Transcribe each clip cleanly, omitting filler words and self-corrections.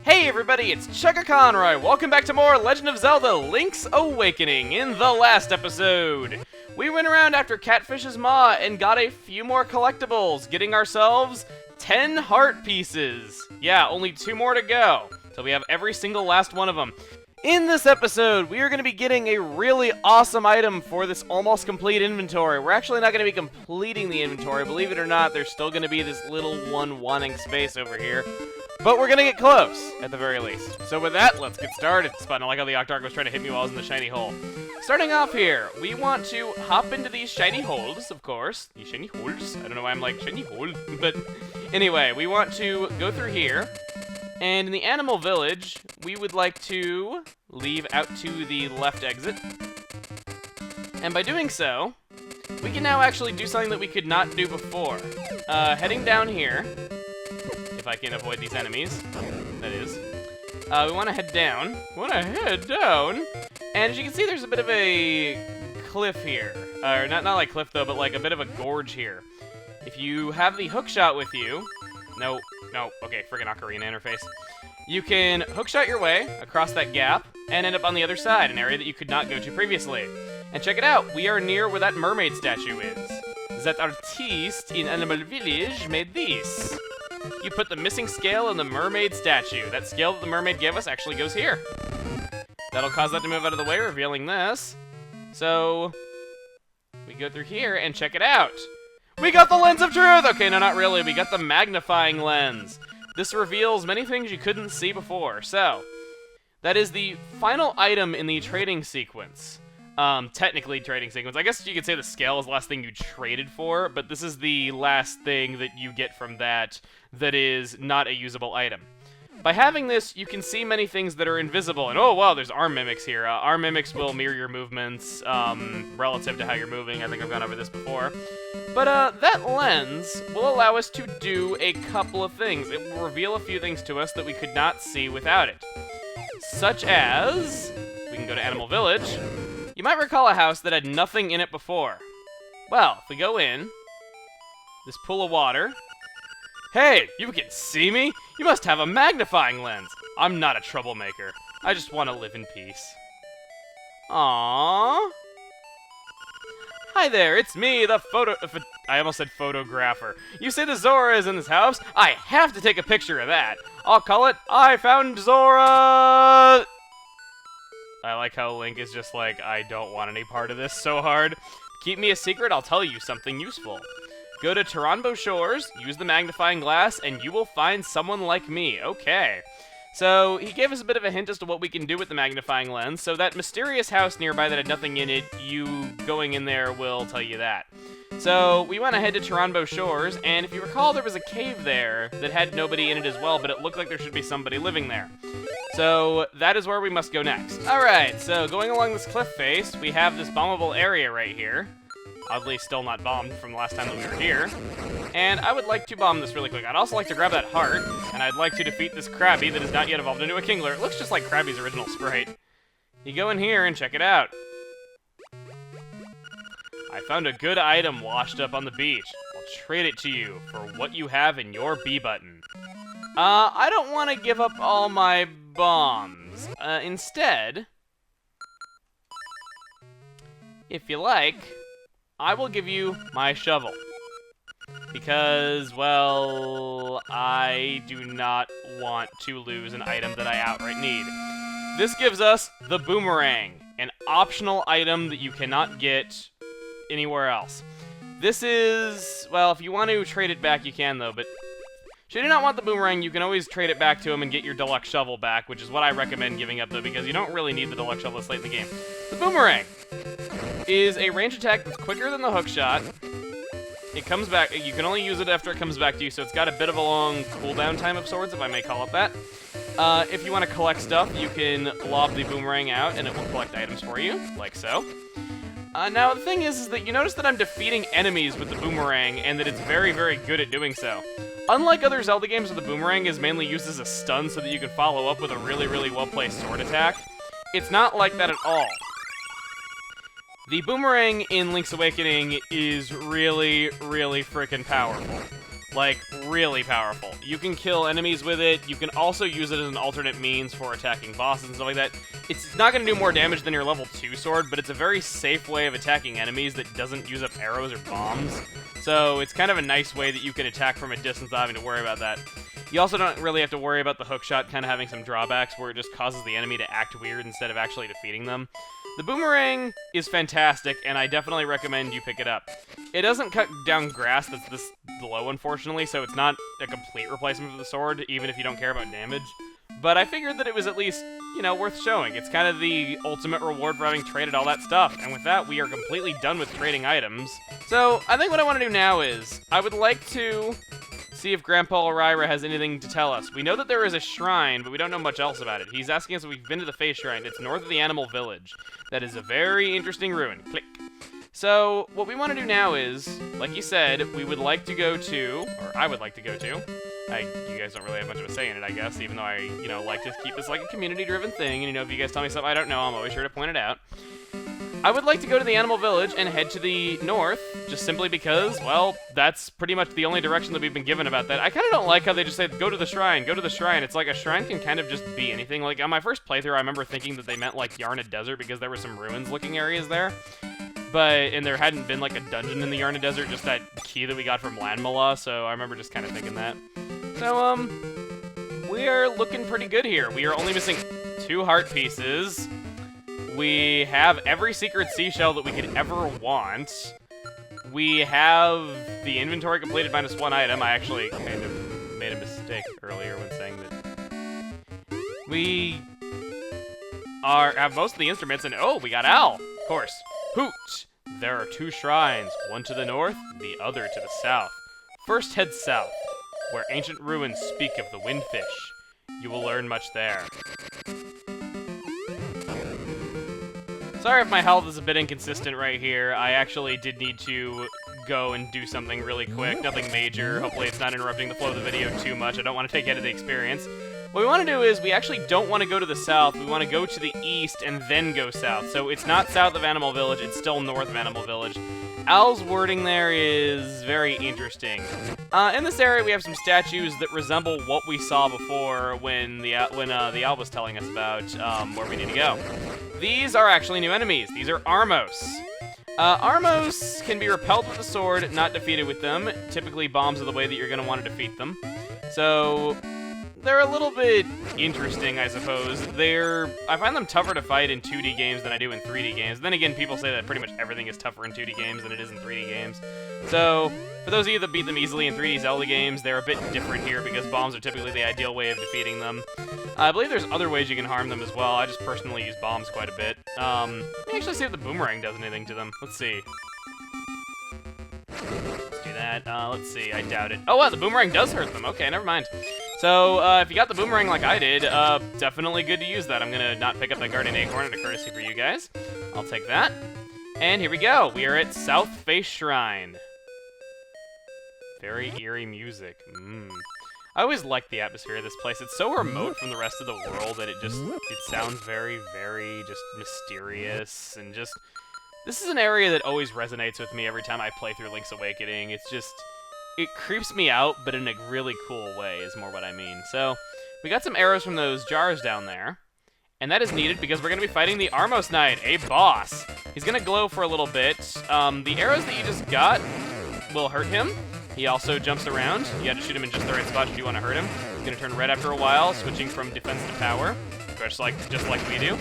Hey everybody, it's Chugga Conroy. Welcome back to more Legend of Zelda Link's Awakening. In the last episode, we went around after Catfish's maw and got a few more collectibles, getting ourselves 10 heart pieces. Yeah, only 2 more to go, so we have every single last one of them. In this episode, we are going to be getting a really awesome item for this almost complete inventory. We're actually not going to be completing the inventory. Believe it or not, there's still going to be this little one wanting space over here. But we're gonna get close, at the very least. So with that, let's get started. Spot, I like how the Octark was trying to hit me while I was in the shiny hole. Starting off here, we want to hop into these shiny holes, of course. These shiny holes? I don't know why I'm like, shiny hole. But anyway, we want to go through here. And in the animal village, we would like to leave out to the left exit. And by doing so, we can now actually do something that we could not do before. Heading down here, if I can avoid these enemies, that is. We want to head down. And as you can see, there's a bit of a cliff here. Or not like cliff though, but like a bit of a gorge here. If you have the hookshot with you, no, okay, friggin' Ocarina interface. You can hookshot your way across that gap and end up on the other side, an area that you could not go to previously. And check it out, we are near where that mermaid statue is. That artiste in Animal Village made this. You put the missing scale in the mermaid statue. That scale that the mermaid gave us actually goes here. That'll cause that to move out of the way, revealing this. So, we go through here and check it out. We got the lens of truth! Okay, no, not really. We got the magnifying lens. This reveals many things you couldn't see before. So, that is the final item in the trading sequence. Technically trading sequence. I guess you could say the scale is the last thing you traded for, but this is the last thing that you get from that is not a usable item. By having this, you can see many things that are invisible, and oh wow, there's arm mimics here. Arm mimics will mirror your movements relative to how you're moving. I think I've gone over this before. But that lens will allow us to do a couple of things. It will reveal a few things to us that we could not see without it. Such as, we can go to Animal Village. You might recall a house that had nothing in it before. Well, if we go in, this pool of water. Hey, you can see me? You must have a magnifying lens. I'm not a troublemaker. I just want to live in peace. Aww. Hi there, it's me, the I almost said photographer. You say the Zora is in this house? I have to take a picture of that. I'll call it, I found Zora! I like how Link is just like, I don't want any part of this so hard. Keep me a secret, I'll tell you something useful. Go to Taranbo Shores, use the magnifying glass, and you will find someone like me. Okay. So, he gave us a bit of a hint as to what we can do with the magnifying lens. So that mysterious house nearby that had nothing in it, you going in there will tell you that. So, we went ahead to Taranbo Shores, and if you recall, there was a cave there that had nobody in it as well, but it looked like there should be somebody living there. So, that is where we must go next. Alright, so going along this cliff face, we have this bombable area right here. Oddly, still not bombed from the last time that we were here. And I would like to bomb this really quick. I'd also like to grab that heart, and I'd like to defeat this Krabby that has not yet evolved into a Kingler. It looks just like Krabby's original sprite. You go in here and check it out. I found a good item washed up on the beach. I'll trade it to you for what you have in your B button. I don't want to give up all my bombs. Instead, if you like, I will give you my shovel. Because, well, I do not want to lose an item that I outright need. This gives us the Boomerang, an optional item that you cannot get anywhere else. This is, well, if you want to trade it back, you can, though, but should you not want the Boomerang, you can always trade it back to him and get your Deluxe Shovel back, which is what I recommend giving up, though, because you don't really need the Deluxe Shovel this late in the game. The Boomerang is a range attack that's quicker than the hookshot. It comes back, you can only use it after it comes back to you, so it's got a bit of a long cooldown time of sorts, if I may call it that. If you want to collect stuff, you can lob the Boomerang out, and it will collect items for you, like so. Now, the thing is that you notice that I'm defeating enemies with the Boomerang, and that it's very, very good at doing so. Unlike other Zelda games where the Boomerang is mainly used as a stun so that you can follow up with a really, really well-placed sword attack, it's not like that at all. The Boomerang in Link's Awakening is really, really freaking powerful. Like, really powerful. You can kill enemies with it. You can also use it as an alternate means for attacking bosses and stuff like that. It's not going to do more damage than your level 2 sword, but it's a very safe way of attacking enemies that doesn't use up arrows or bombs. So it's kind of a nice way that you can attack from a distance without having to worry about that. You also don't really have to worry about the hookshot kind of having some drawbacks where it just causes the enemy to act weird instead of actually defeating them. The Boomerang is fantastic, and I definitely recommend you pick it up. It doesn't cut down grass that's this low, unfortunately, so it's not a complete replacement for the sword, even if you don't care about damage. But I figured that it was at least, you know, worth showing. It's kind of the ultimate reward for having traded all that stuff, and with that, we are completely done with trading items. So, I think what I want to do now is, I would like to see if Grandpa Elryra has anything to tell us. We know that there is a shrine, but we don't know much else about it. He's asking us if we've been to the Face Shrine. It's north of the Animal Village. That is a very interesting ruin. Click. So, what we want to do now is, like he said, we would like to go to, or I would like to go to, you guys don't really have much of a say in it, I guess, even though I, you know, like to keep this like a community-driven thing, and, you know, if you guys tell me something I don't know, I'm always sure to point it out. I would like to go to the Animal Village and head to the north, just simply because, well, that's pretty much the only direction that we've been given about that. I kind of don't like how they just say, go to the shrine, go to the shrine. It's like a shrine can kind of just be anything. Like, on my first playthrough, I remember thinking that they meant, like, Yarna Desert because there were some ruins-looking areas there. And there hadn't been, like, a dungeon in the Yarna Desert, just that key that we got from Lanmala, so I remember just kind of thinking that. So, we are looking pretty good here. We are only missing 2 heart pieces. We have every secret seashell that we could ever want. We have the inventory completed -1 item. I actually kind of made a mistake earlier when saying that. We have most of the instruments, and oh, we got Owl, of course. Hoot! There are 2 shrines, one to the north, the other to the south. First head south, where ancient ruins speak of the windfish. You will learn much there. Sorry if my health is a bit inconsistent right here. I actually did need to go and do something really quick. Nothing major. Hopefully it's not interrupting the flow of the video too much. I don't want to take out of the experience. What we want to do is we actually don't want to go to the south. We want to go to the east and then go south. So it's not south of Animal Village. It's still north of Animal Village. Al's wording there is very interesting. In this area, we have some statues that resemble what we saw before when the owl was telling us about where we need to go. These are actually new enemies. These are Armos. Armos can be repelled with a sword, not defeated with them. Typically, bombs are the way that you're going to want to defeat them. So they're a little bit interesting, I suppose. I find them tougher to fight in 2D games than I do in 3D games. Then again, people say that pretty much everything is tougher in 2D games than it is in 3D games. So, for those of you that beat them easily in 3D Zelda games, they're a bit different here because bombs are typically the ideal way of defeating them. I believe there's other ways you can harm them as well. I just personally use bombs quite a bit. Let me actually see if the Boomerang does anything to them. Let's see. Let's do that. Let's see. I doubt it. Oh, wow, the Boomerang does hurt them. Okay, never mind. So, if you got the Boomerang like I did, definitely good to use that. I'm gonna not pick up that Guardian Acorn out of courtesy for you guys. I'll take that. And here we go. We are at South Face Shrine. Very eerie music. I always like the atmosphere of this place. It's so remote from the rest of the world that it sounds very, very just mysterious and just... This is an area that always resonates with me every time I play through Link's Awakening. It's just... It creeps me out, but in a really cool way is more what I mean. So, we got some arrows from those jars down there. And that is needed because we're going to be fighting the Armos Knight, a boss. He's going to glow for a little bit. The arrows that you just got will hurt him. He also jumps around. You have to shoot him in just the right spot if you want to hurt him. He's going to turn red after a while, switching from defense to power, just like we do.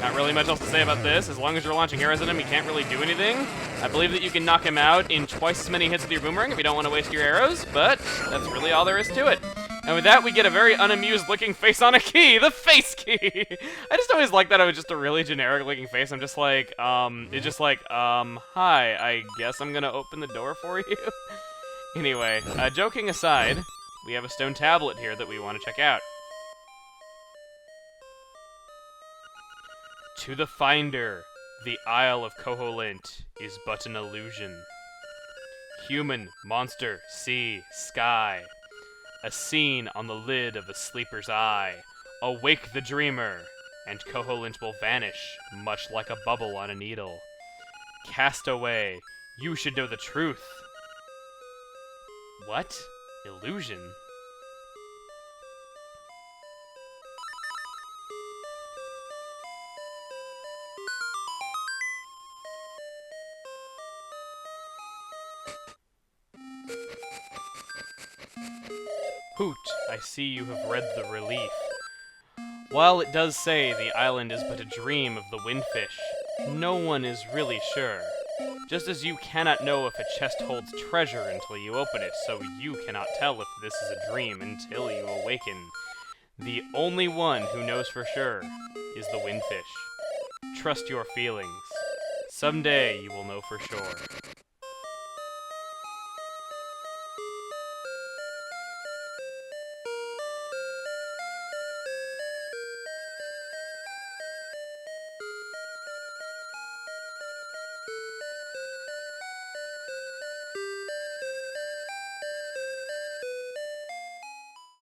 Not really much else to say about this. As long as you're launching arrows at him, he can't really do anything. I believe that you can knock him out in twice as many hits with your Boomerang if you don't want to waste your arrows, but that's really all there is to it. And with that, we get a very unamused-looking face on a key, the face key! I just always like that it was just a really generic-looking face. I'm just like, it's just like, hi, I guess I'm gonna open the door for you? Anyway, joking aside, we have a stone tablet here that we want to check out. To the finder, the Isle of Koholint is but an illusion. Human, monster, sea, sky. A scene on the lid of the sleeper's eye. Awake the dreamer, and Koholint will vanish, much like a bubble on a needle. Cast away, you should know the truth. What? Illusion? Hoot, I see you have read the relief. While it does say the island is but a dream of the windfish, no one is really sure. Just as you cannot know if a chest holds treasure until you open it, so you cannot tell if this is a dream until you awaken. The only one who knows for sure is the windfish. Trust your feelings. Someday you will know for sure.